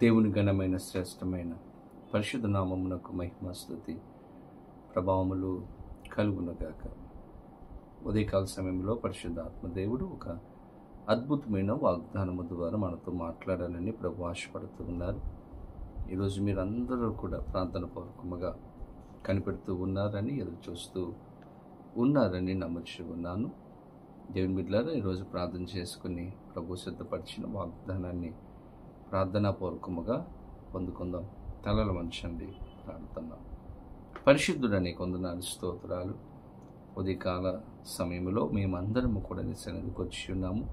దేవుని ఘనమైన శ్రేష్టమైన పరిశుద్ధ నామమునకు మహిమ స్తుతి ప్రభావములు కలుగునగాక. ఉదయకాల సమయంలో పరిశుద్ధాత్మ దేవుడు ఒక అద్భుతమైన వాగ్దానము ద్వారా మనతో మాట్లాడాలని ప్రభు ఆశపడుతూ ఉన్నారు. ఈరోజు మీరందరూ కూడా ప్రార్థన పూర్వకముగా కనిపెడుతూ ఉన్నారని, ఎదురు చూస్తూ ఉన్నారని నమ్ముచూ ఉన్నాను. దేవుని బిడ్డలారా, ఈరోజు ప్రార్థన చేసుకుని ప్రభు సిద్ధపరిచిన వాగ్దానాన్ని ప్రార్థనాపూర్వకముగా పొందుకుందాం. తలల వంచండి, ప్రార్థన. పరిశుద్ధుడని కొందనాలు స్తోత్రాలు. ఉదయకాల సమయంలో మేమందరము కూడా నీ సన్నిధికి వచ్చి ఉన్నాము.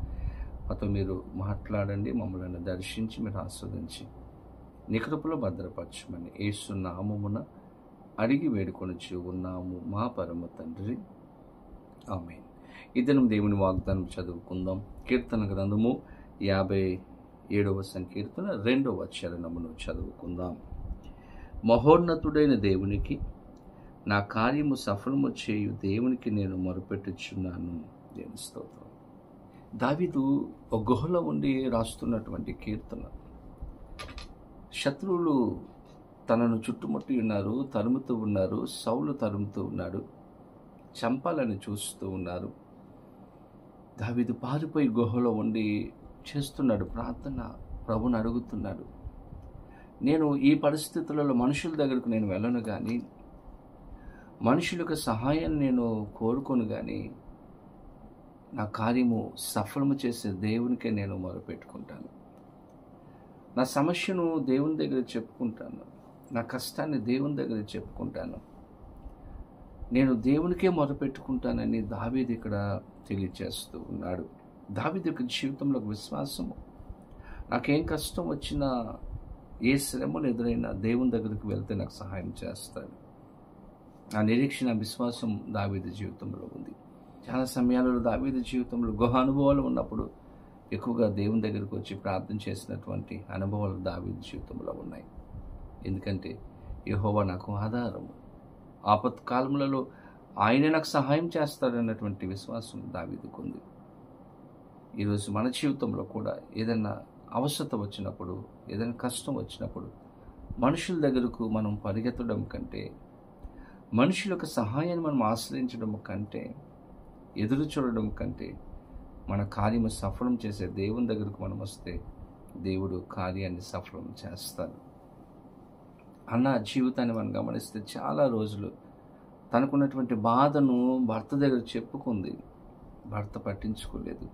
మాతో మీరు మాట్లాడండి, మమ్మల్ని దర్శించి మీరు ఆస్వాదించి నీ కృపలో భద్రపరచమని యేసు నామమున అడిగి వేడుకొనుచు ఉన్నాము మా పరమ తండ్రి, ఆమేన్. ఈ దినం దేవుని వాగ్దానం చదువుకుందాం. కీర్తన గ్రంథము 57వ సంకీర్తన 2వ చరణమును చదువుకుందాం. మహోన్నతుడైన దేవునికి, నా కార్యము సఫలము చేయు దేవునికి నేను మొరపెట్టుచున్నాను. దేవుని స్తోత్రం. దావీదు ఒక గుహలో ఉండి రాస్తున్నటువంటి కీర్తన. శత్రువులు తనను చుట్టుముట్టి ఉన్నారు, తరుముతూ ఉన్నారు. సౌలు తరుముతూ ఉన్నాడు, చంపాలని చూస్తూ ఉన్నారు. దావీదు పారిపోయి గుహలో ఉండి చేస్తున్నాడు ప్రార్థన, ప్రభుని అడుగుతున్నాడు. నేను ఈ పరిస్థితులలో మనుషుల దగ్గరకు నేను వెళ్ళను కానీ, మనుషులకు సహాయం నేను కోరుకోను కానీ, నా కార్యము సఫలము చేసే దేవునికే నేను మొరపెట్టుకుంటాను. నా సమస్యను దేవుని దగ్గర చెప్పుకుంటాను, నా కష్టాన్ని దేవుని దగ్గర చెప్పుకుంటాను, నేను దేవునికే మొరపెట్టుకుంటానని దావీదు ఇక్కడ తెలియచేస్తూ ఉన్నాడు. దావీదు యొక్క జీవితంలో విశ్వాసము, నాకేం కష్టం వచ్చినా, ఏ శ్రమలు ఎదురైనా దేవుని దగ్గరికి వెళ్తే నాకు సహాయం చేస్తాడు. ఆ నిరీక్షణ, విశ్వాసం దావీదు జీవితంలో ఉంది. చాలా సమయాలలో దావీదు జీవితంలో గృహ అనుభవాలు ఉన్నప్పుడు ఎక్కువగా దేవుని దగ్గరికి వచ్చి ప్రార్థన చేసినటువంటి అనుభవాలు దావీదు జీవితంలో ఉన్నాయి. ఎందుకంటే యెహోవా నాకు ఆధారము, ఆపత్కాలములలో ఆయనే నాకు సహాయం చేస్తాడన్నటువంటి విశ్వాసం దావీదుకు ఉంది. ఈరోజు మన జీవితంలో కూడా ఏదైనా అవసరత వచ్చినప్పుడు, ఏదైనా కష్టం వచ్చినప్పుడు మనుషుల దగ్గరకు మనం పరిగెత్తడం కంటే, మనుషుల యొక్క సహాయాన్ని మనం ఆశ్రయించడం కంటే, ఎదురు చూడడం కంటే, మన కార్యము సఫలం చేసే దేవుని దగ్గరకు మనం వస్తే దేవుడు కార్యాన్ని సఫలం చేస్తాడు. అన్న జీవితాన్ని మనం గమనిస్తే చాలా రోజులు తనకున్నటువంటి బాధను భర్త దగ్గర చెప్పుకుంది, భర్త పట్టించుకోలేదు.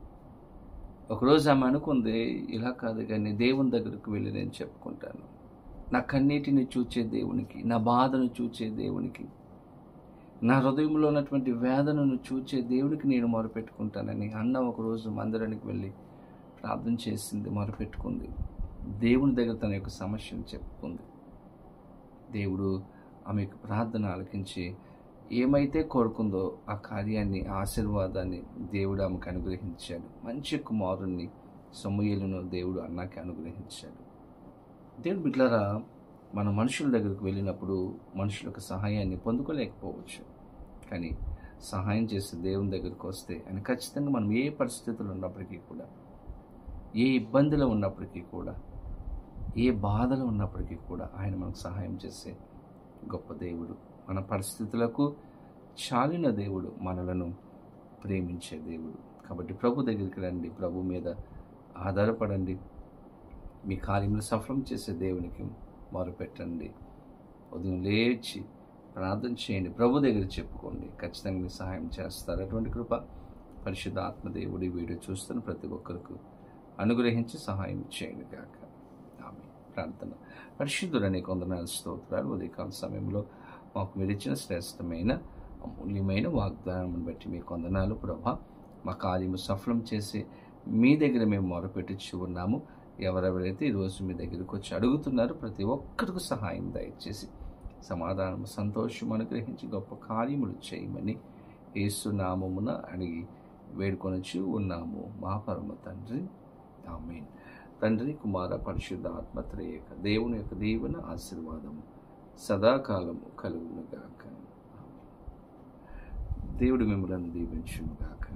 ఒకరోజు ఆమె అనుకుంది, ఇలా కాదు కానీ దేవుని దగ్గరకు వెళ్ళి నేను చెప్పుకుంటాను, నా కన్నీటిని చూచే దేవునికి, నా బాధను చూచే దేవునికి, నా హృదయంలో ఉన్నటువంటి వేదనను చూచే దేవునికి నేను మొరపెట్టుకుంటానని అన్న ఒకరోజు మందిరానికి వెళ్ళి ప్రార్థన చేసింది, మొరపెట్టుకుంది. దేవుని దగ్గర తన యొక్క సమస్యను చెప్పుకుంది. దేవుడు ఆమె యొక్క ప్రార్థన ఆలకించి ఏమైతే కోరుకుందో ఆ కార్యాన్ని, ఆశీర్వాదాన్ని దేవుడు ఆమెకు అనుగ్రహించాడు. మంచి కుమారుణ్ణి సమూయేలును దేవుడు అన్నకి అనుగ్రహించాడు. దేవుడు బిడ్డలారా, మన మనుషుల దగ్గరకు వెళ్ళినప్పుడు మనుషుల యొక్క సహాయాన్ని పొందుకోలేకపోవచ్చు, కానీ సహాయం చేసే దేవుని దగ్గరికి వస్తే ఆయన ఖచ్చితంగా మనం ఏ పరిస్థితులు ఉన్నప్పటికీ కూడా, ఏ ఇబ్బందిలో ఉన్నప్పటికీ కూడా, ఏ బాధలో ఉన్నప్పటికీ కూడా ఆయన మనకు సహాయం చేసే గొప్ప దేవుడు. మన పరిస్థితులకు చాలిన దేవుడు, మనలను ప్రేమించే దేవుడు. కాబట్టి ప్రభు దగ్గరికి రండి, ప్రభు మీద ఆధారపడండి, మీ కార్యములు సఫలం చేసే దేవునికి మొరపెట్టండి. ఉదయం లేచి ప్రార్థన చేయండి, ప్రభు దగ్గర చెప్పుకోండి, ఖచ్చితంగా మీ సహాయం చేస్తారు. అటువంటి కృప పరిశుద్ధ ఆత్మదేవుడు ఈ వీడియో చూస్తున్న ప్రతి ఒక్కరికి అనుగ్రహించి సహాయం చేయండి గాక. ఆమేన్. ప్రార్థన. పరిశుద్ధుడని కొందనాలు స్తోత్రాలు. ఉదయకాల సమయంలో మాకు మీరు ఇచ్చిన శ్రేష్టమైన అమూల్యమైన వాగ్దానం బట్టి మీ కొందనాలు ప్రభా. మా కార్యము సఫలం చేసి మీ దగ్గర మేము మొరపెట్టుచు ఉన్నాము. ఎవరెవరైతే ఈరోజు మీ దగ్గరకు వచ్చి అడుగుతున్నారో ప్రతి ఒక్కరికి సహాయం దయచేసి సమాధానం, సంతోషం అనుగ్రహించి గొప్ప కార్యములు చేయమని యేసు నామమున అడిగి వేడుకొనుచు ఉన్నాము మా పరమ తండ్రి, ఆమేన్. తండ్రి, కుమార, పరిశుద్ధ ఆత్మ త్రియేక దేవుని యొక్క దీవెన, ఆశీర్వాదము సదాకాలము కలుగునుగాక. దేవుడు మిమ్మల్ని దీవించునుగాక.